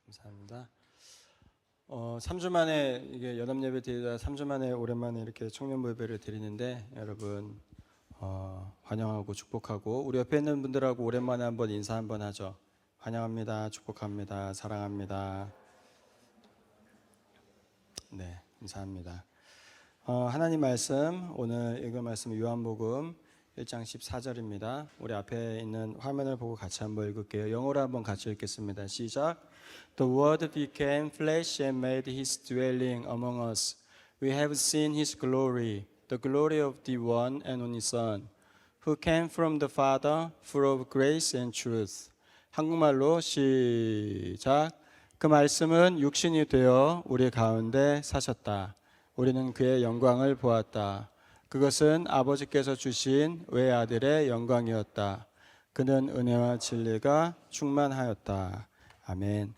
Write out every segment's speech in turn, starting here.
감사합니다. 3주 만에 이게 연합 예배 드리다 3주 만에 오랜만에 이렇게 청년부 예배를 드리는데 여러분 환영하고 축복하고 우리 옆에 있는 분들하고 오랜만에 한번 인사 한번 하죠. 환영합니다. 축복합니다. 사랑합니다. 네, 감사합니다. 하나님 말씀 오늘 읽은 말씀 요한복음 1장 14절입니다. 우리 앞에 있는 화면을 보고 같이 한번 읽을게요. 영어로 한번 같이 읽겠습니다. 시작. The Word became flesh and made His dwelling among us. We have seen His glory, the glory of the one and only Son, who came from the Father, full of grace and truth. 한국말로 시작. 그 말씀은 육신이 되어 우리 가운데 사셨다. 우리는 그의 영광을 보았다. 그것은 아버지께서 주신 외아들의 영광이었다. 그는 은혜와 진리가 충만하였다. 아멘.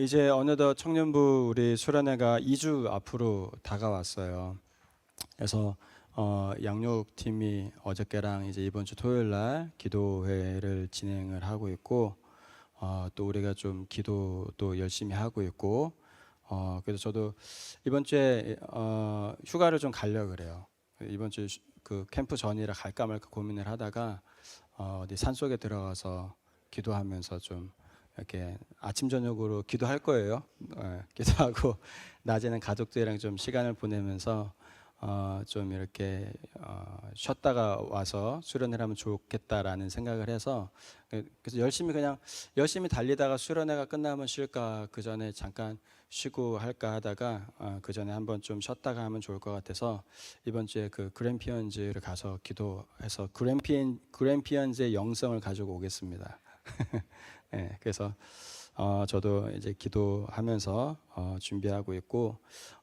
이제 어느덧 청년부 우리 수련회가 2주 앞으로 다가왔어요. 그래서 양육팀이 어저께랑 이제 이번 주 토요일 날 기도회를 진행을 하고 있고 또 우리가 좀 기도도 열심히 하고 있고 그래서 저도 이번 주에 휴가를 좀 가려고 그래요. 이번 주 그 캠프 전이라 갈까 말까 고민을 하다가 어디 산속에 들어가서 기도하면서 좀 이렇게 아침 저녁으로 기도할 거예요. 기도하고 낮에는 가족들이랑 좀 시간을 보내면서 좀 이렇게 쉬었다가 와서 수련회를 하면 좋겠다라는 생각을 해서 그래서 열심히 달리다가 수련회가 끝나면 쉴까 그 전에 잠깐 쉬고 할까 하다가 그 전에 한번 좀 쉬었다가 하면 좋을 것 같아서 이번 주에 그 그랜피언즈를 가서 기도해서 그랜피언즈의 영성을 가지고 오겠습니다. 네, 그래서 저도 이제 기도하면서 준비하고 있고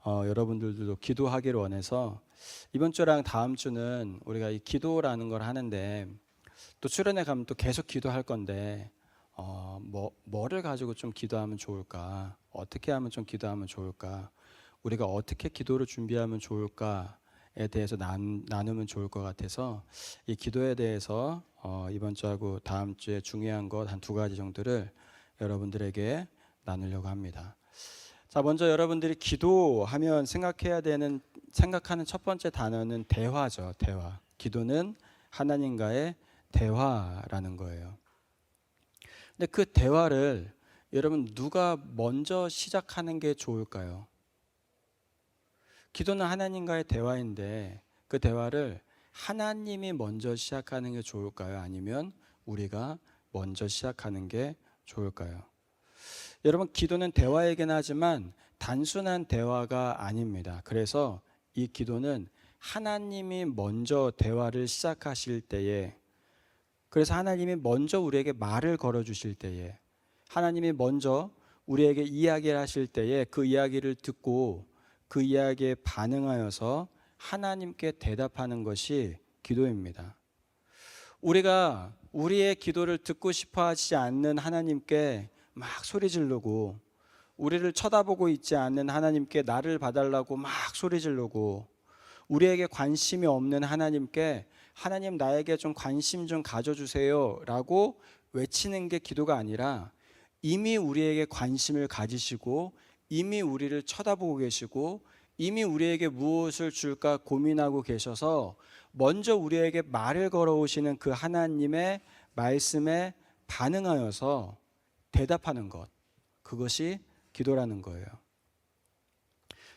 여러분들도 기도하기를 원해서 이번 주랑 다음 주는 우리가 이 기도라는 걸 하는데 또 수련회 가면 또 계속 기도할 건데 뭐를 가지고 좀 기도하면 좋을까? 어떻게 하면 좀 기도하면 좋을까? 우리가 어떻게 기도를 준비하면 좋을까에 대해서 나누면 좋을 것 같아서 이 기도에 대해서 이번 주하고 다음 주에 중요한 것 한 2가지 정도를 여러분들에게 나누려고 합니다. 자, 먼저 여러분들이 기도하면 생각하는 첫 번째 단어는 대화죠. 대화. 기도는 하나님과의 대화라는 거예요. 근데 그 대화를 여러분 누가 먼저 시작하는 게 좋을까요? 기도는 하나님과의 대화인데 그 대화를 하나님이 먼저 시작하는 게 좋을까요? 아니면 우리가 먼저 시작하는 게 좋을까요? 여러분 기도는 대화이긴 하지만 단순한 대화가 아닙니다. 그래서 이 기도는 하나님이 먼저 대화를 시작하실 때에 그래서 하나님이 먼저 우리에게 말을 걸어주실 때에 하나님이 먼저 우리에게 이야기를 하실 때에 그 이야기를 듣고 그 이야기에 반응하여서 하나님께 대답하는 것이 기도입니다. 우리가 우리의 기도를 듣고 싶어 하지 않는 하나님께 막 소리 지르고 우리를 쳐다보고 있지 않는 하나님께 나를 봐달라고 막 소리 지르고 우리에게 관심이 없는 하나님께 하나님 나에게 좀 관심 좀 가져주세요 라고 외치는 게 기도가 아니라 이미 우리에게 관심을 가지시고 이미 우리를 쳐다보고 계시고 이미 우리에게 무엇을 줄까 고민하고 계셔서 먼저 우리에게 말을 걸어오시는 그 하나님의 말씀에 반응하여서 대답하는 것, 그것이 기도라는 거예요.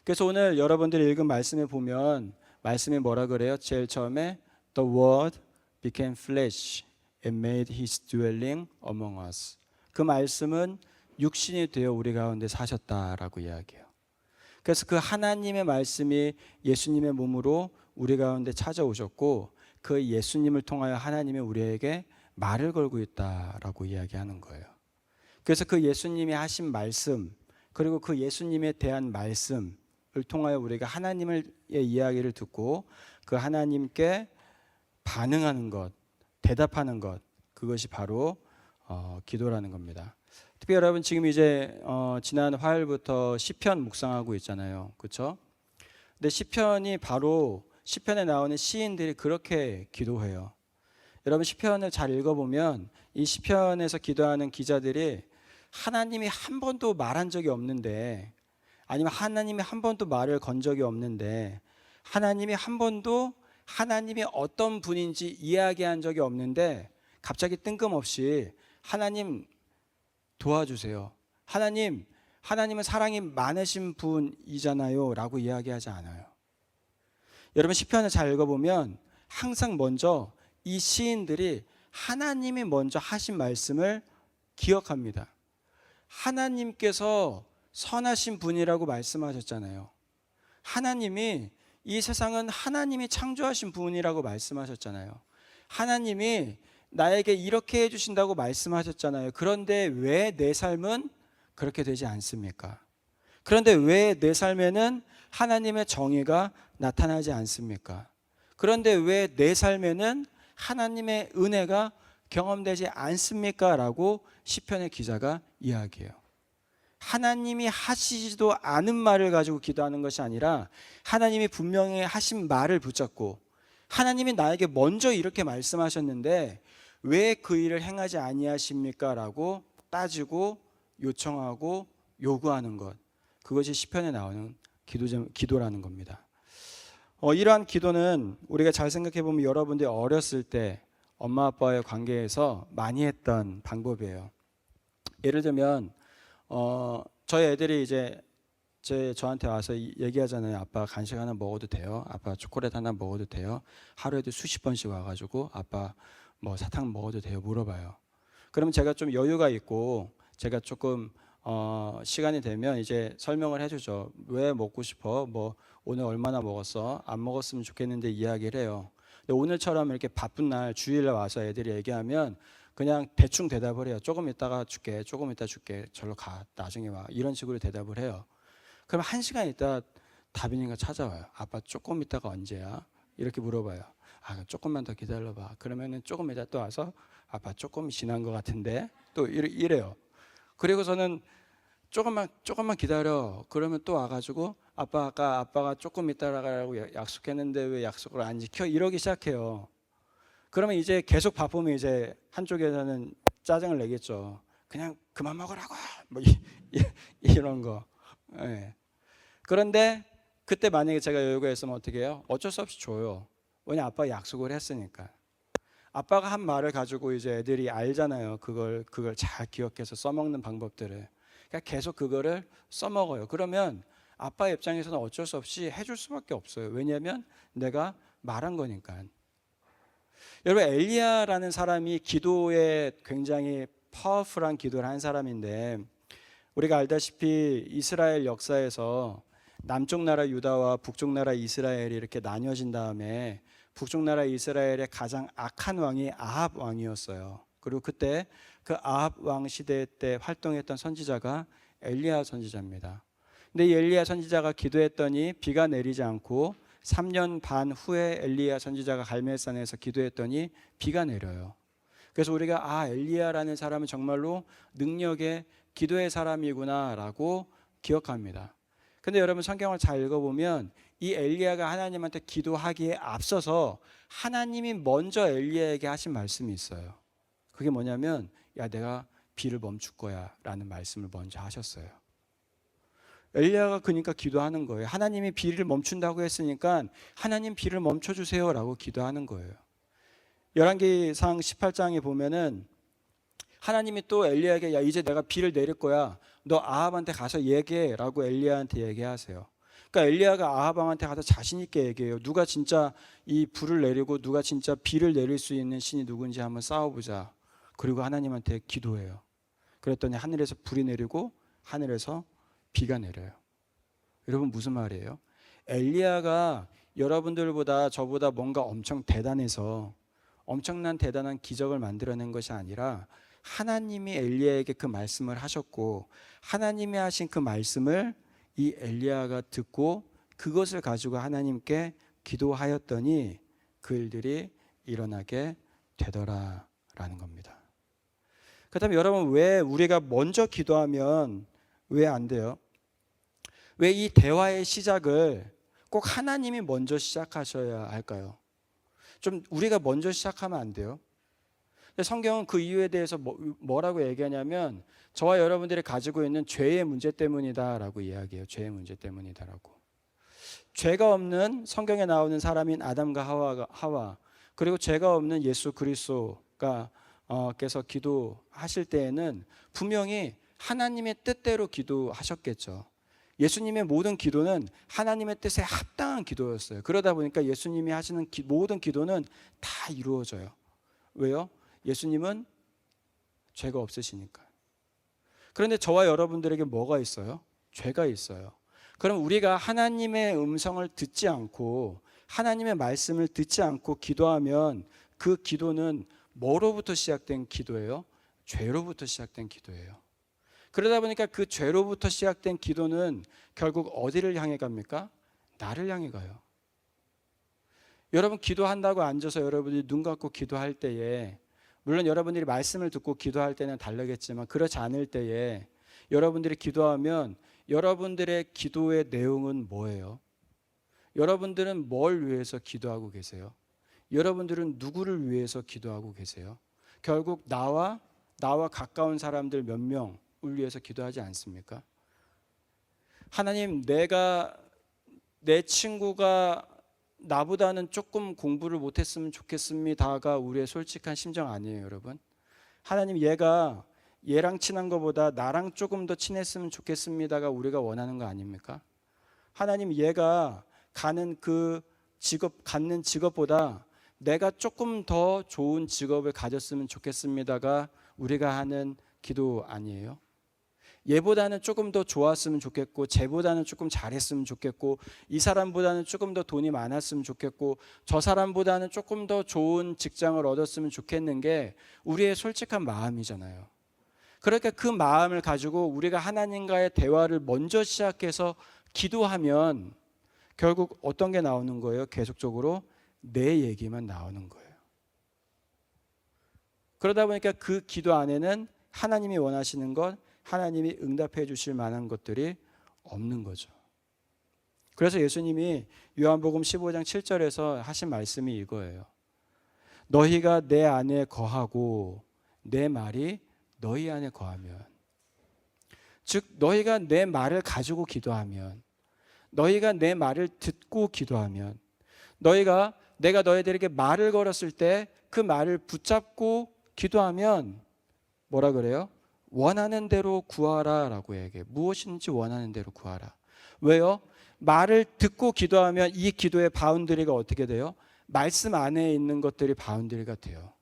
그래서 오늘 여러분들이 읽은 말씀에 보면 말씀이 뭐라 그래요? 제일 처음에 The Word became flesh and made His dwelling among us. 그 말씀은 육신이 되어 우리 가운데 사셨다라고 이야기해요. 그래서 그 하나님의 말씀이 예수님의 몸으로 우리 가운데 찾아오셨고 그 예수님을 통하여 하나님이 우리에게 말을 걸고 있다라고 이야기하는 거예요. 그래서 그 예수님이 하신 말씀 그리고 그 예수님에 대한 말씀을 통하여 우리가 하나님의 이야기를 듣고 그 하나님께 반응하는 것, 대답하는 것, 그것이 바로 기도라는 겁니다. 특히 여러분 지금 이제 지난 화요일부터 시편 묵상하고 있잖아요, 그렇죠? 근데 시편이 바로 시편에 나오는 시인들이 그렇게 기도해요. 여러분 시편을 잘 읽어보면 이 시편에서 기도하는 기자들이 하나님이 한 번도 말한 적이 없는데, 아니면 하나님이 한 번도 말을 건 적이 없는데, 하나님이 한 번도 하나님이 어떤 분인지 이야기한 적이 없는데 갑자기 뜬금없이 하나님 도와주세요, 하나님은 사랑이 많으신 분이잖아요 라고 이야기하지 않아요. 여러분 시편을 잘 읽어보면 항상 먼저 이 시인들이 하나님이 먼저 하신 말씀을 기억합니다. 하나님께서 선하신 분이라고 말씀하셨잖아요. 하나님이 이 세상은 하나님이 창조하신 분이라고 말씀하셨잖아요. 하나님이 나에게 이렇게 해주신다고 말씀하셨잖아요. 그런데 왜 내 삶은 그렇게 되지 않습니까? 그런데 왜 내 삶에는 하나님의 정의가 나타나지 않습니까? 그런데 왜 내 삶에는 하나님의 은혜가 경험되지 않습니까? 라고 시편의 기자가 이야기해요. 하나님이 하시지도 않은 말을 가지고 기도하는 것이 아니라 하나님이 분명히 하신 말을 붙잡고, 하나님이 나에게 먼저 이렇게 말씀하셨는데 왜 그 일을 행하지 아니하십니까? 라고 따지고 요청하고 요구하는 것, 그것이 시편에 나오는 기도라는 겁니다. 이러한 기도는 우리가 잘 생각해 보면 여러분들이 어렸을 때 엄마 아빠의 관계에서 많이 했던 방법이에요. 예를 들면 저희 애들이 이제 저한테 와서 얘기하잖아요. 아빠 간식 하나 먹어도 돼요? 아빠 초콜릿 하나 먹어도 돼요? 하루에도 수십 번씩 와가지고 아빠 뭐 사탕 먹어도 돼요? 물어봐요. 그러면 제가 좀 여유가 있고 제가 조금 시간이 되면 이제 설명을 해주죠. 왜 먹고 싶어? 뭐 오늘 얼마나 먹었어? 안 먹었으면 좋겠는데 이야기를 해요. 근데 오늘처럼 이렇게 바쁜 날 주일에 와서 애들이 얘기하면 그냥 대충 대답을 해요. 조금 있다가 줄게, 조금 있다 줄게, 절로 가, 나중에 와, 이런 식으로 대답을 해요. 그럼 1시간 있다 다빈이가 찾아와요. 아빠 조금 있다가 언제야? 이렇게 물어봐요. 조금만 더 기다려봐. 그러면은 조금 있다 또 와서 아빠 조금 지난 것 같은데, 또 이래요. 그리고서는 조금만 기다려. 그러면 또 와가지고 아빠가 조금 있다라고 약속했는데 왜 약속을 안 지켜? 이러기 시작해요. 그러면 이제 계속 바쁘면 이제 한쪽에서는 짜증을 내겠죠. 그냥 그만 먹으라고, 뭐 이런 거. 네. 그런데 그때 만약에 제가 여유가 있으면 어떻게 해요? 어쩔 수 없이 줘요. 왜냐, 아빠가 약속을 했으니까. 아빠가 한 말을 가지고 이제 애들이 알잖아요. 그걸 잘 기억해서 써먹는 방법들을. 그러니까 계속 그거를 써먹어요. 그러면 아빠 입장에서는 어쩔 수 없이 해줄 수밖에 없어요. 왜냐하면 내가 말한 거니까. 여러분, 엘리야라는 사람이 기도에 굉장히 파워풀한 기도를 한 사람인데, 우리가 알다시피 이스라엘 역사에서 남쪽 나라 유다와 북쪽 나라 이스라엘이 이렇게 나뉘어진 다음에 북쪽 나라 이스라엘의 가장 악한 왕이 아합 왕이었어요. 그리고 그때 그 아합 왕 시대 때 활동했던 선지자가 엘리야 선지자입니다. 근데 이 엘리야 선지자가 기도했더니 비가 내리지 않고 3년 반 후에 엘리야 선지자가 갈멜산에서 기도했더니 비가 내려요. 그래서 우리가 엘리야라는 사람은 정말로 능력의 기도의 사람이구나라고 기억합니다. 근데 여러분 성경을 잘 읽어보면 이 엘리야가 하나님한테 기도하기에 앞서서 하나님이 먼저 엘리야에게 하신 말씀이 있어요. 그게 뭐냐면, 야, 내가 비를 멈출 거야 라는 말씀을 먼저 하셨어요. 엘리야가 그러니까 기도하는 거예요. 하나님이 비를 멈춘다고 했으니까 하나님 비를 멈춰주세요 라고 기도하는 거예요. 열왕기상 18장에 보면은 하나님이 또 엘리야에게, 야, 이제 내가 비를 내릴 거야, 너 아합한테 가서 얘기해 라고 엘리야한테 얘기하세요. 그러니까 엘리야가 아합 왕한테 가서 자신 있게 얘기해요. 누가 진짜 이 불을 내리고 누가 진짜 비를 내릴 수 있는 신이 누군지 한번 싸워보자. 그리고 하나님한테 기도해요. 그랬더니 하늘에서 불이 내리고 하늘에서 비가 내려요. 여러분, 무슨 말이에요? 엘리야가 여러분들보다 저보다 뭔가 엄청 대단해서 엄청난 대단한 기적을 만들어낸 것이 아니라 하나님이 엘리야에게 그 말씀을 하셨고, 하나님이 하신 그 말씀을 이 엘리야가 듣고 그것을 가지고 하나님께 기도하였더니 그 일들이 일어나게 되더라라는 겁니다. 그렇다면 여러분, 왜 우리가 먼저 기도하면 왜 안 돼요? 왜 이 대화의 시작을 꼭 하나님이 먼저 시작하셔야 할까요? 좀 우리가 먼저 시작하면 안 돼요? 근데 성경은 그 이유에 대해서 뭐라고 얘기하냐면 저와 여러분들이 가지고 있는 죄의 문제 때문이다라고 이야기해요. 죄의 문제 때문이다라고. 죄가 없는 성경에 나오는 사람인 아담과 하와 그리고 죄가 없는 예수 그리스도가 께서 기도하실 때에는 분명히 하나님의 뜻대로 기도하셨겠죠. 예수님의 모든 기도는 하나님의 뜻에 합당한 기도였어요. 그러다 보니까 예수님이 하시는 모든 기도는 다 이루어져요. 왜요? 예수님은 죄가 없으시니까. 그런데 저와 여러분들에게 뭐가 있어요? 죄가 있어요. 그럼 우리가 하나님의 음성을 듣지 않고 하나님의 말씀을 듣지 않고 기도하면 그 기도는 뭐로부터 시작된 기도예요? 죄로부터 시작된 기도예요. 그러다 보니까 그 죄로부터 시작된 기도는 결국 어디를 향해 갑니까? 나를 향해 가요. 여러분 기도한다고 앉아서 여러분이 눈 감고 기도할 때에 물론 여러분들이 말씀을 듣고 기도할 때는 다르겠지만 그렇지 않을 때에 여러분들이 기도하면 여러분들의 기도의 내용은 뭐예요? 여러분들은 뭘 위해서 기도하고 계세요? 여러분들은 누구를 위해서 기도하고 계세요? 결국 나와 가까운 사람들 몇 명을 위해서 기도하지 않습니까? 하나님, 내 친구가 나보다는 조금 공부를 못했으면 좋겠습니다가 우리의 솔직한 심정 아니에요, 여러분? 하나님, 얘랑 친한 것보다 나랑 조금 더 친했으면 좋겠습니다가 우리가 원하는 거 아닙니까? 하나님, 얘가 갖는 직업보다 내가 조금 더 좋은 직업을 가졌으면 좋겠습니다가 우리가 하는 기도 아니에요? 얘보다는 조금 더 좋았으면 좋겠고 쟤보다는 조금 잘했으면 좋겠고 이 사람보다는 조금 더 돈이 많았으면 좋겠고 저 사람보다는 조금 더 좋은 직장을 얻었으면 좋겠는 게 우리의 솔직한 마음이잖아요. 그러니까 그 마음을 가지고 우리가 하나님과의 대화를 먼저 시작해서 기도하면 결국 어떤 게 나오는 거예요? 계속적으로 내 얘기만 나오는 거예요. 그러다 보니까 그 기도 안에는 하나님이 원하시는 것, 하나님이 응답해 주실 만한 것들이 없는 거죠. 그래서 예수님이 요한복음 15장 7절에서 하신 말씀이 이거예요. 너희가 내 안에 거하고 내 말이 너희 안에 거하면, 즉 너희가 내 말을 가지고 기도하면, 너희가 내 말을 듣고 기도하면, 내가 너희들에게 말을 걸었을 때 그 말을 붙잡고 기도하면 뭐라 그래요? 원하는 대로 구하라 라고 얘기해요. 무엇인지 원하는 대로 구하라. 왜요? 말을 듣고 기도하면 이 기도의 바운더리가 어떻게 돼요? 말씀 안에 있는 것들이 바운더리가 돼요.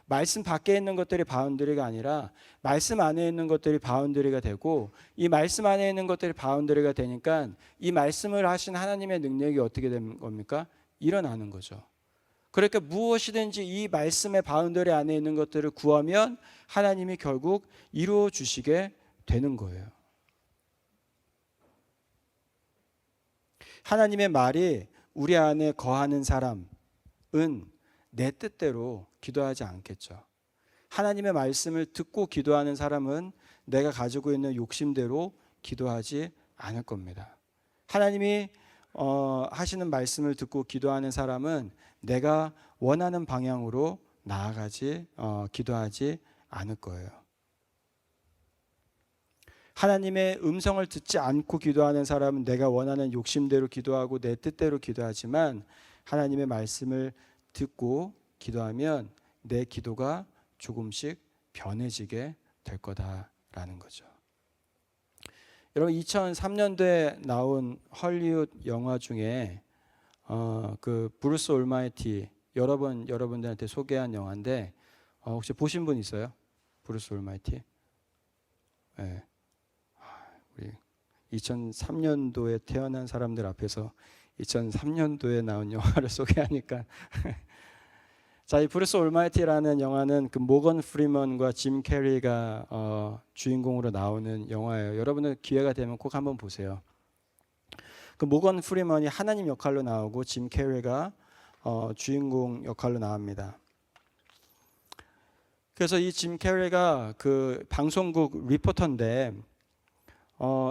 말씀 밖에 있는 것들이 바운더리가 아니라 말씀 안에 있는 것들이 바운더리가 되고 이 말씀 안에 있는 것들이 바운더리가 되니까 이 말씀을 하신 하나님의 능력이 어떻게 되는 겁니까? 일어나는 거죠. 그러니까 무엇이든지 이 말씀의 바운더리 안에 있는 것들을 구하면 하나님이 결국 이루어 주시게 되는 거예요. 하나님의 말이 우리 안에 거하는 사람은 내 뜻대로 기도하지 않겠죠. 하나님의 말씀을 듣고 기도하는 사람은 내가 가지고 있는 욕심대로 기도하지 않을 겁니다. 하나님이 하시는 말씀을 듣고 기도하는 사람은 내가 원하는 방향으로 기도하지 않을 거예요. 하나님의 음성을 듣지 않고 기도하는 사람은 내가 원하는 욕심대로 기도하고 내 뜻대로 기도하지만 하나님의 말씀을 듣고 기도하면 내 기도가 조금씩 변해지게 될 거다라는 거죠. 여러분 2003년도에 나온 헐리우드 영화 중에 그 브루스 올마이티 여러분들한테 소개한 영화인데 혹시 보신 분 있어요? 브루스 올마이티? 네. 우리 2003년도에 태어난 사람들 앞에서 2003년도에 나온 영화를 소개하니까 자, 이 브루스 올마이티라는 영화는 그 모건 프리먼과 짐 캐리가 주인공으로 나오는 영화예요. 여러분들 기회가 되면 꼭 한번 보세요. 그 모건 프리먼이 하나님 역할로 나오고 짐 캐리가 주인공 역할로 나옵니다. 그래서 이 짐 캐리가 그 방송국 리포터인데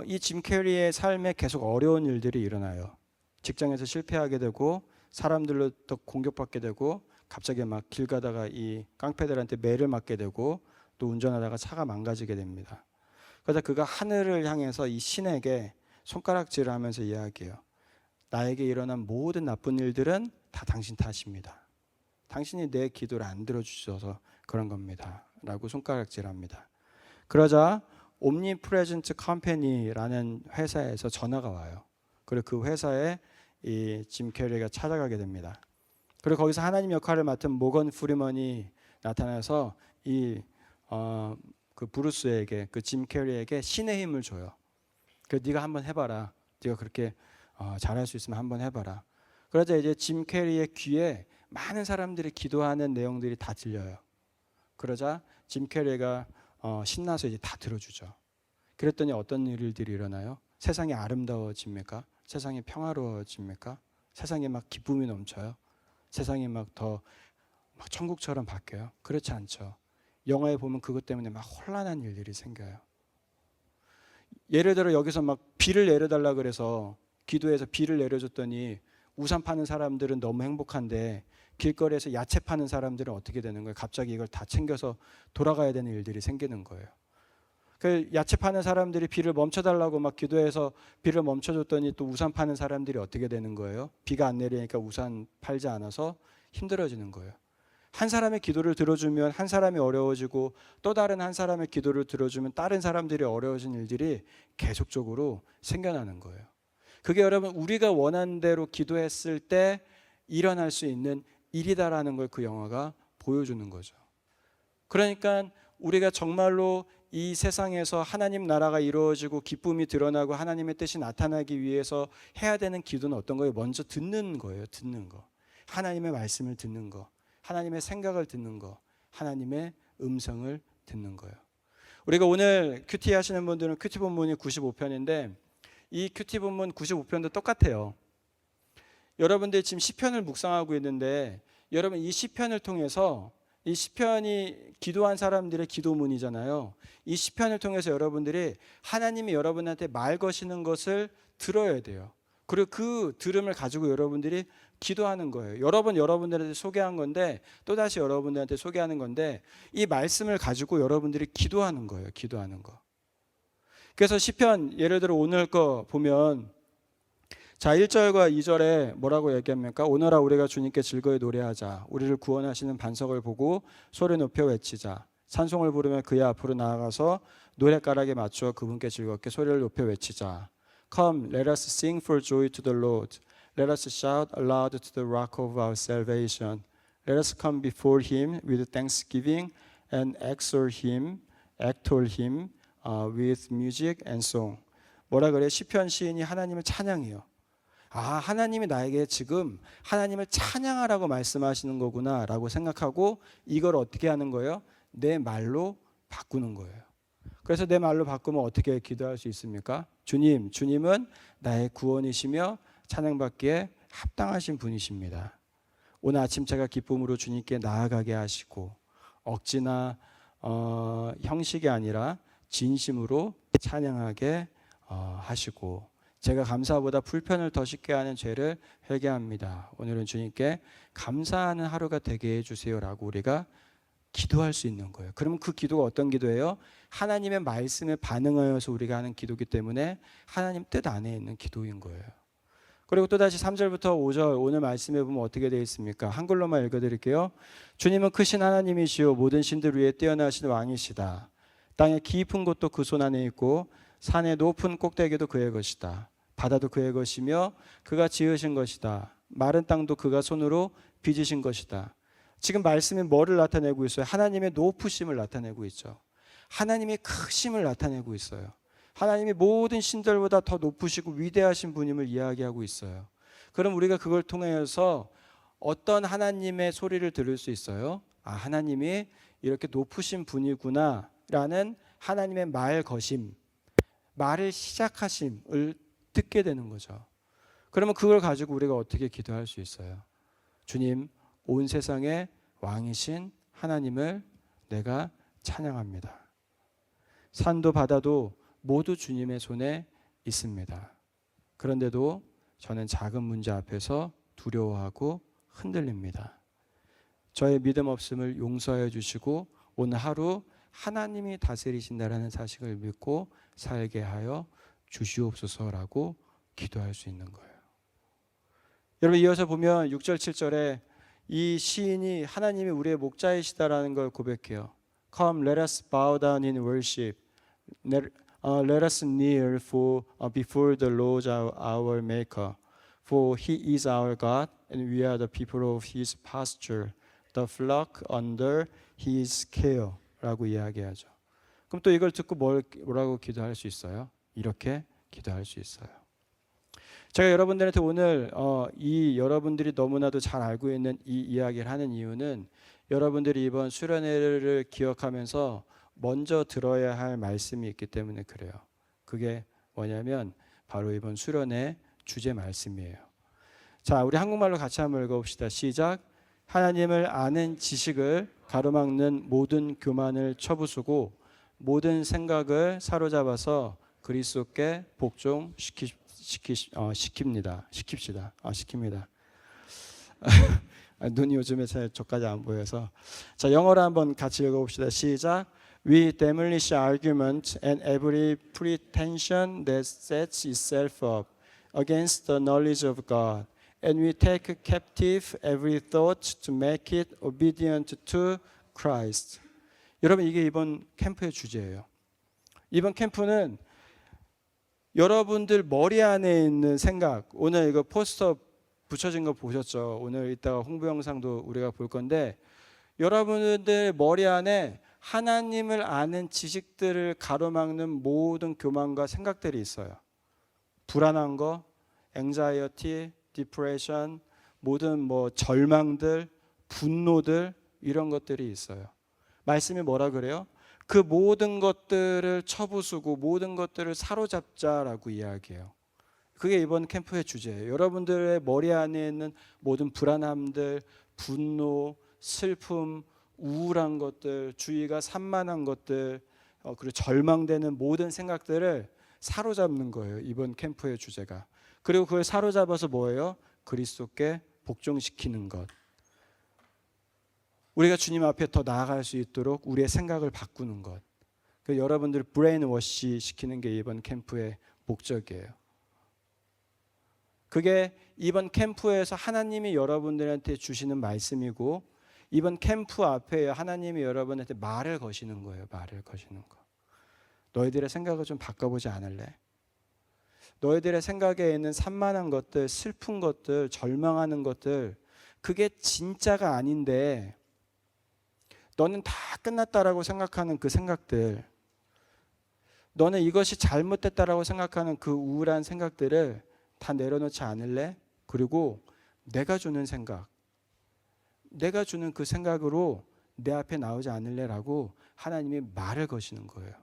이 짐 캐리의 삶에 계속 어려운 일들이 일어나요. 직장에서 실패하게 되고 사람들로 더 공격받게 되고 갑자기 막 길 가다가 이 깡패들한테 매를 맞게 되고 또 운전하다가 차가 망가지게 됩니다. 그러다 그가 하늘을 향해서 이 신에게 손가락질을 하면서 이야기해요. 나에게 일어난 모든 나쁜 일들은 다 당신 탓입니다. 당신이 내 기도를 안 들어주셔서 그런 겁니다. 라고 손가락질합니다. 그러자 옴니프레젠트 컴퍼니라는 회사에서 전화가 와요. 그리고 그 회사에 이 짐 캐리가 찾아가게 됩니다. 그리고 거기서 하나님 역할을 맡은 모건 프리먼이 나타나서 그 브루스에게, 그 짐 캐리에게 신의 힘을 줘요. 그 네가 한번 해봐라. 네가 그렇게 잘할 수 있으면 한번 해봐라. 그러자 이제 짐 캐리의 귀에 많은 사람들이 기도하는 내용들이 다 들려요. 그러자 짐 캐리가 신나서 이제 다 들어주죠. 그랬더니 어떤 일들이 일어나요? 세상이 아름다워집니까? 세상이 평화로워집니까? 세상에 막 기쁨이 넘쳐요? 세상이 막 더 천국처럼 바뀌어요? 그렇지 않죠. 영화에 보면 그것 때문에 막 혼란한 일들이 생겨요. 예를 들어 여기서 막 비를 내려달라 그래서 기도해서 비를 내려줬더니 우산 파는 사람들은 너무 행복한데 길거리에서 야채 파는 사람들은 어떻게 되는 거예요? 갑자기 이걸 다 챙겨서 돌아가야 되는 일들이 생기는 거예요. 그 야채 파는 사람들이 비를 멈춰달라고 막 기도해서 비를 멈춰줬더니 또 우산 파는 사람들이 어떻게 되는 거예요? 비가 안 내리니까 우산 팔지 않아서 힘들어지는 거예요. 한 사람의 기도를 들어주면 한 사람이 어려워지고 또 다른 한 사람의 기도를 들어주면 다른 사람들이 어려워진 일들이 계속적으로 생겨나는 거예요. 그게 여러분 우리가 원하는 대로 기도했을 때 일어날 수 있는 일이다라는 걸 그 영화가 보여주는 거죠. 그러니까 우리가 정말로 이 세상에서 하나님 나라가 이루어지고 기쁨이 드러나고 하나님의 뜻이 나타나기 위해서 해야 되는 기도는 어떤 거예요? 먼저 듣는 거예요. 듣는 거. 하나님의 말씀을 듣는 거. 하나님의 생각을 듣는 거. 하나님의 음성을 듣는 거예요. 우리가 오늘 큐티 하시는 분들은 큐티 본문이 95편인데 이 큐티 본문 95편도 똑같아요. 여러분들 지금 시편을 묵상하고 있는데 여러분 이 시편을 통해서 이 시편이 기도한 사람들의 기도문이잖아요. 이 시편을 통해서 여러분들이 하나님이 여러분한테 말 거시는 것을 들어야 돼요. 그리고 그 들음을 가지고 여러분들이 기도하는 거예요. 여러분들한테 소개한 건데 또다시 여러분들한테 소개하는 건데 이 말씀을 가지고 여러분들이 기도하는 거예요. 기도하는 거. 그래서 시편 예를 들어 오늘 거 보면 자 1절과 2절에 뭐라고 얘기합니까? 오너라 우리가 주님께 즐거이 노래하자. 우리를 구원하시는 반석을 보고 소리 높여 외치자. 찬송을 부르며 그의 앞으로 나아가서 노랫가락에 맞추어 그분께 즐겁게 소리를 높여 외치자. Come, let us sing for joy to the Lord. Let us shout aloud to the rock of our salvation. Let us come before him with thanksgiving and extol him with music and song. 뭐라 그래? 시편 시인이 하나님을 찬양해요. 아, 하나님이 나에게 지금 하나님을 찬양하라고 말씀하시는 거구나 라고 생각하고 이걸 어떻게 하는 거예요? 내 말로 바꾸는 거예요. 그래서 내 말로 바꾸면 어떻게 기도할 수 있습니까? 주님은 나의 구원이시며 찬양받기에 합당하신 분이십니다. 오늘 아침 제가 기쁨으로 주님께 나아가게 하시고 억지나 형식이 아니라 진심으로 찬양하게 하시고 제가 감사보다 불편을 더 쉽게 하는 죄를 회개합니다. 오늘은 주님께 감사하는 하루가 되게 해주세요라고 우리가 기도할 수 있는 거예요. 그러면 그 기도가 어떤 기도예요? 하나님의 말씀에 반응하여서 우리가 하는 기도이기 때문에 하나님 뜻 안에 있는 기도인 거예요. 그리고 또다시 3절부터 5절 오늘 말씀에 보면 어떻게 되어 있습니까? 한글로만 읽어드릴게요. 주님은 크신 하나님이시오 모든 신들 위에 뛰어나신 왕이시다. 땅의 깊은 곳도 그 손 안에 있고 산의 높은 꼭대기도 그의 것이다. 바다도 그의 것이며 그가 지으신 것이다. 마른 땅도 그가 손으로 빚으신 것이다. 지금 말씀이 뭐를 나타내고 있어요? 하나님의 높으심을 나타내고 있죠. 하나님의 크심을 나타내고 있어요. 하나님이 모든 신들보다 더 높으시고 위대하신 분임을 이야기하고 있어요. 그럼 우리가 그걸 통해서 어떤 하나님의 소리를 들을 수 있어요? 아, 하나님이 이렇게 높으신 분이구나 라는 하나님의 말 거심, 말을 시작하심을 듣게 되는 거죠. 그러면 그걸 가지고 우리가 어떻게 기도할 수 있어요? 주님, 온 세상의 왕이신 하나님을 내가 찬양합니다. 산도 바다도 모두 주님의 손에 있습니다. 그런데도 저는 작은 문제 앞에서 두려워하고 흔들립니다. 저의 믿음 없음을 용서해 주시고 오늘 하루 하나님이 다스리신다라는 사실을 믿고 살게 하여 주시옵소서라고 기도할 수 있는 거예요. 여러분 이어서 보면 6절 7절에 이 시인이 하나님이 우리의 목자이시다라는 걸 고백해요. Come, let us bow down in worship. Let us kneel before the Lord our Maker. For He is our God, and we are the people of His pasture, the flock under His care. 라고 이야기하죠. 그럼 또 이걸 듣고 뭐라고 기도할 수 있어요? 이렇게 기도할 수 있어요. 제가 여러분들한테 오늘 이 여러분들이 너무나도 잘 알고 있는 이 이야기를 하는 이유는 여러분들이 이번 수련회를 기억하면서 먼저 들어야 할 말씀이 있기 때문에 그래요. 그게 뭐냐면 바로 이번 수련회 주제 말씀이에요. 자, 우리 한국말로 같이 한번 읽어봅시다. 시작. 하나님을 아는 지식을 가로막는 모든 교만을 쳐부수고 모든 생각을 사로잡아서 그리스도께 복종시킵니다. 눈이 요즘에 저까지 안 보여서. 자, 영어로 한번 같이 읽어봅시다. 시작. We demolish argument and every pretension that sets itself up against the knowledge of God, and we take captive every thought to make it obedient to Christ. 여러분 이게 이번 캠프의 주제예요. 이번 캠프는 여러분들 머리 안에 있는 생각, 오늘 이거 포스터 붙여진 거 보셨죠? 오늘 이따가 홍보 영상도 우리가 볼 건데 여러분들 머리 안에 하나님을 아는 지식들을 가로막는 모든 교만과 생각들이 있어요. 불안한 거, anxiety, depression, 모든 절망들, 분노들 이런 것들이 있어요. 말씀이 뭐라 그래요? 그 모든 것들을 쳐부수고 모든 것들을 사로잡자라고 이야기해요. 그게 이번 캠프의 주제예요. 여러분들의 머리 안에 있는 모든 불안함들, 분노, 슬픔, 우울한 것들, 주의가 산만한 것들, 그리고 절망되는 모든 생각들을 사로잡는 거예요. 이번 캠프의 주제가. 그리고 그걸 사로잡아서 뭐예요? 그리스도께 복종시키는 것. 우리가 주님 앞에 더 나아갈 수 있도록 우리의 생각을 바꾸는 것. 여러분들 브레인 워시 시키는 게 이번 캠프의 목적이에요. 그게 이번 캠프에서 하나님이 여러분들한테 주시는 말씀이고 이번 캠프 앞에 하나님이 여러분한테 말을 거시는 거예요. 말을 거시는 거. 너희들의 생각을 좀 바꿔보지 않을래? 너희들의 생각에 있는 산만한 것들, 슬픈 것들, 절망하는 것들 그게 진짜가 아닌데 너는 다 끝났다라고 생각하는 그 생각들, 너는 이것이 잘못됐다라고 생각하는 그 우울한 생각들을 다 내려놓지 않을래? 그리고 내가 주는 생각, 내가 주는 그 생각으로 내 앞에 나오지 않을래라고 하나님이 말을 거시는 거예요.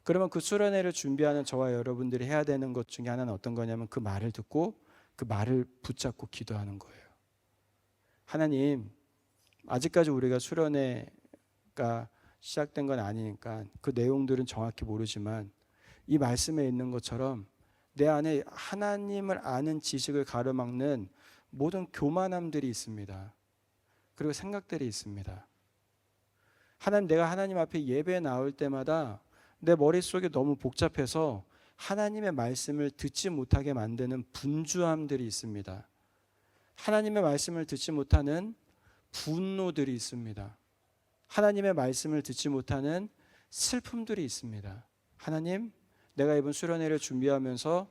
그러면 그 수련회를 준비하는 저와 여러분들이 해야 되는 것 중에 하나는 어떤 거냐면 그 말을 듣고 그 말을 붙잡고 기도하는 거예요. 하나님, 아직까지 우리가 수련회가 시작된 건 아니니까 그 내용들은 정확히 모르지만 이 말씀에 있는 것처럼 내 안에 하나님을 아는 지식을 가로막는 모든 교만함들이 있습니다. 그리고 생각들이 있습니다. 하나님, 내가 하나님 앞에 예배에 나올 때마다 내 머릿속에 너무 복잡해서 하나님의 말씀을 듣지 못하게 만드는 분주함들이 있습니다. 하나님의 말씀을 듣지 못하는 분노들이 있습니다. 하나님의 말씀을 듣지 못하는 슬픔들이 있습니다. 하나님, 내가 이번 수련회를 준비하면서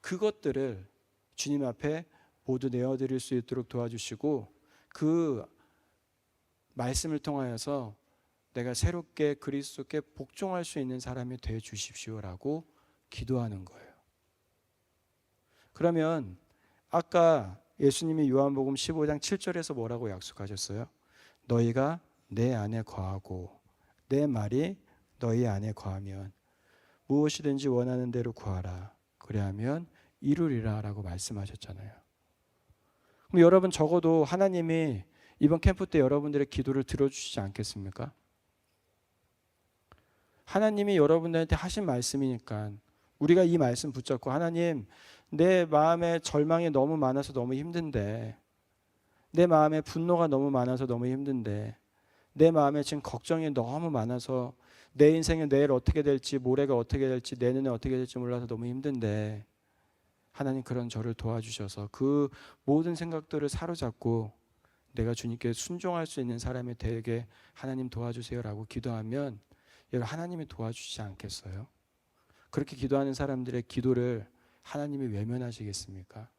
그것들을 주님 앞에 모두 내어드릴 수 있도록 도와주시고 그 말씀을 통하여서 내가 새롭게 그리스도께 복종할 수 있는 사람이 되어 주십시오라고 기도하는 거예요. 그러면 아까 예수님이 요한복음 15장 7절에서 뭐라고 약속하셨어요? 너희가 내 안에 거하고 내 말이 너희 안에 거하면 무엇이든지 원하는 대로 구하라. 그래야면 이루리라 라고 말씀하셨잖아요. 그럼 여러분 적어도 하나님이 이번 캠프 때 여러분들의 기도를 들어주시지 않겠습니까? 하나님이 여러분들한테 하신 말씀이니까 우리가 이 말씀 붙잡고 하나님, 내 마음에 절망이 너무 많아서 너무 힘든데 내 마음에 분노가 너무 많아서 너무 힘든데, 내 마음에 지금 걱정이 너무 많아서 내 인생이 내일 어떻게 될지, 모레가 어떻게 될지, 내년에 어떻게 될지 몰라서 너무 힘든데, 하나님 그런 저를 도와주셔서 그 모든 생각들을 사로잡고 내가 주님께 순종할 수 있는 사람이 되게 하나님 도와주세요라고 기도하면 여러분, 하나님이 도와주시지 않겠어요? 그렇게 기도하는 사람들의 기도를 하나님이 외면하시겠습니까?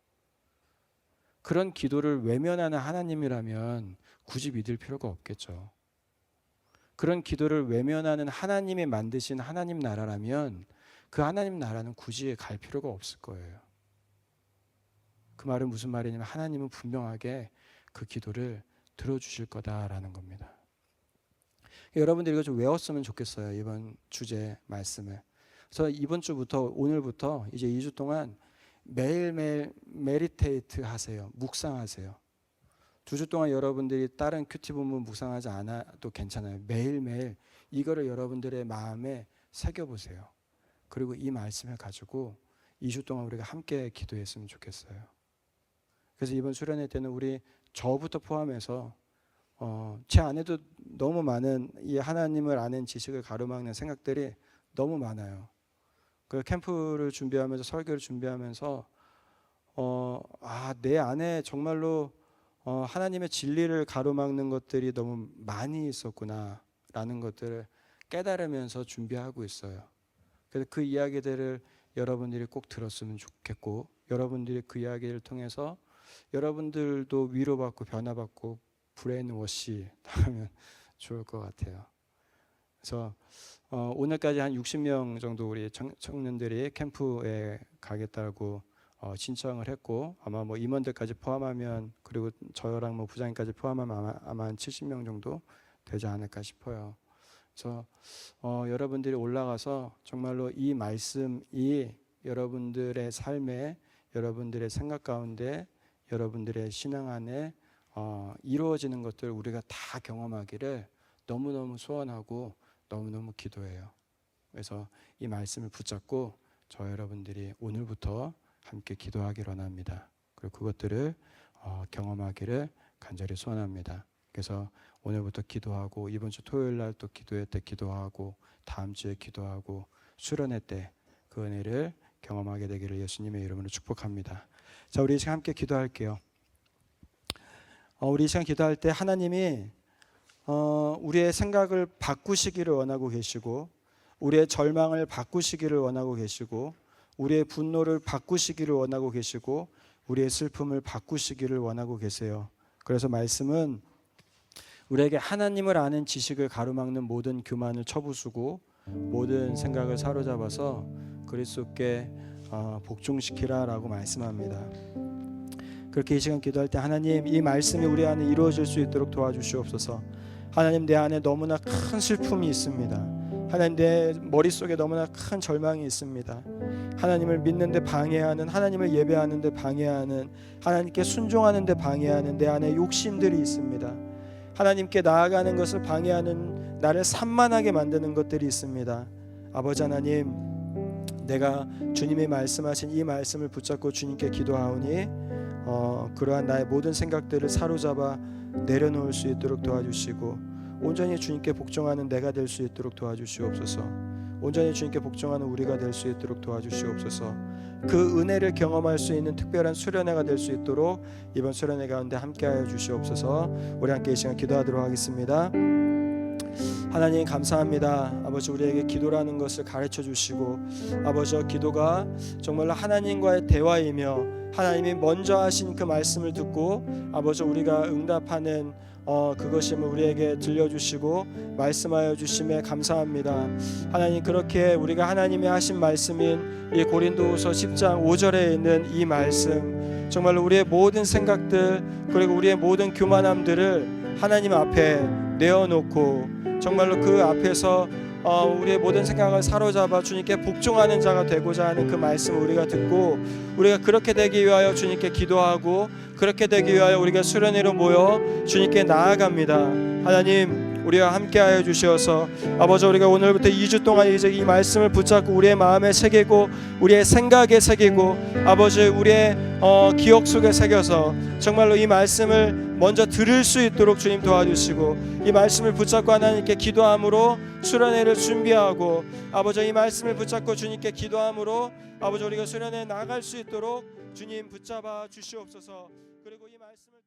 그런 기도를 외면하는 하나님이라면 굳이 믿을 필요가 없겠죠. 그런 기도를 외면하는 하나님이 만드신 하나님 나라라면 그 하나님 나라는 굳이 갈 필요가 없을 거예요. 그 말은 무슨 말이냐면 하나님은 분명하게 그 기도를 들어주실 거다라는 겁니다. 여러분들이 이거 좀 외웠으면 좋겠어요. 이번 주제 말씀을. 그래서 이번 주부터, 오늘부터 이제 2주 동안 매일매일 메디테이트 하세요. 묵상하세요. 2주 동안 여러분들이 다른 큐티 본문 묵상하지 않아도 괜찮아요. 매일매일 이거를 여러분들의 마음에 새겨보세요. 그리고 이 말씀을 가지고 2주 동안 우리가 함께 기도했으면 좋겠어요. 그래서 이번 수련회 때는 우리 저부터 포함해서 제 안에도 너무 많은 이 하나님을 아는 지식을 가로막는 생각들이 너무 많아요. 그 캠프를 준비하면서, 설교를 준비하면서 내 안에 정말로 하나님의 진리를 가로막는 것들이 너무 많이 있었구나 라는 것들을 깨달으면서 준비하고 있어요. 그래서 그 이야기들을 여러분들이 꼭 들었으면 좋겠고, 여러분들이 그 이야기를 통해서 여러분들도 위로받고 변화받고 브레인워시 당하면 좋을 것 같아요. 그래서 오늘까지 한 60명 정도 우리 청년들이 캠프에 가겠다고 신청을 했고, 아마 뭐 임원들까지 포함하면, 그리고 저랑 뭐 부장님까지 포함하면 아마 한 70명 정도 되지 않을까 싶어요. 그래서 여러분들이 올라가서 정말로 이 말씀이 여러분들의 삶에, 여러분들의 생각 가운데, 여러분들의 신앙 안에 이루어지는 것들 우리가 다 경험하기를 너무너무 소원하고 너무너무 기도해요. 그래서 이 말씀을 붙잡고 저 여러분들이 오늘부터 함께 기도하기를 원합니다. 그리고 그것들을 경험하기를 간절히 소원합니다. 그래서 오늘부터 기도하고, 이번 주 토요일 날 또 기도회 때 기도하고, 다음 주에 기도하고, 수련회 때 그 은혜를 경험하게 되기를 예수님의 이름으로 축복합니다. 자, 우리 이 시간 함께 기도할게요. 우리 이 시간 기도할 때 하나님이 우리의 생각을 바꾸시기를 원하고 계시고, 우리의 절망을 바꾸시기를 원하고 계시고, 우리의 분노를 바꾸시기를 원하고 계시고, 우리의 슬픔을 바꾸시기를 원하고 계세요. 그래서 말씀은 우리에게 하나님을 아는 지식을 가로막는 모든 교만을 쳐부수고 모든 생각을 사로잡아서 그리스도께 복종시키라라고 말씀합니다. 그렇게 이 시간 기도할 때 하나님, 이 말씀이 우리 안에 이루어질 수 있도록 도와주시옵소서. 하나님, 내 안에 너무나 큰 슬픔이 있습니다. 하나님, 내 머릿속에 너무나 큰 절망이 있습니다. 하나님을 믿는 데 방해하는, 하나님을 예배하는 데 방해하는, 하나님께 순종하는 데 방해하는 내 안에 욕심들이 있습니다. 하나님께 나아가는 것을 방해하는, 나를 산만하게 만드는 것들이 있습니다. 아버지 하나님, 내가 주님이 말씀하신 이 말씀을 붙잡고 주님께 기도하오니 그러한 나의 모든 생각들을 사로잡아 내려놓을 수 있도록 도와주시고, 온전히 주님께 복종하는 내가 될 수 있도록 도와주시옵소서. 온전히 주님께 복종하는 우리가 될 수 있도록 도와주시옵소서. 그 은혜를 경험할 수 있는 특별한 수련회가 될 수 있도록 이번 수련회 가운데 함께하여 주시옵소서. 우리 함께 이 시간 기도하도록 하겠습니다. 하나님 감사합니다. 아버지, 우리에게 기도라는 것을 가르쳐 주시고, 아버지, 기도가 정말로 하나님과의 대화이며 하나님이 먼저 하신 그 말씀을 듣고 아버지 우리가 응답하는 그것임을 우리에게 들려주시고 말씀하여 주심에 감사합니다. 하나님, 그렇게 우리가 하나님이 하신 말씀인 이 고린도후서 10장 5절에 있는 이 말씀, 정말로 우리의 모든 생각들 그리고 우리의 모든 교만함들을 하나님 앞에 내어놓고 정말로 그 앞에서 우리의 모든 생각을 사로잡아 주님께 복종하는 자가 되고자 하는 그 말씀을 우리가 듣고, 우리가 그렇게 되기 위하여 주님께 기도하고, 그렇게 되기 위하여 우리가 수련회로 모여 주님께 나아갑니다. 하나님, 우리와 함께하여 주시어서 아버지 우리가 오늘부터 2주 동안 이제 이 말씀을 붙잡고 우리의 마음에 새기고 우리의 생각에 새기고 아버지 우리의 기억 속에 새겨서 정말로 이 말씀을 먼저 들을 수 있도록 주님 도와주시고 이 말씀을 붙잡고 하나님께 기도함으로 수련회를 준비하고 아버지 이 말씀을 붙잡고 주님께 기도함으로 아버지 우리가 수련회에 나갈 수 있도록 주님 붙잡아 주시옵소서. 그리고 이 말씀을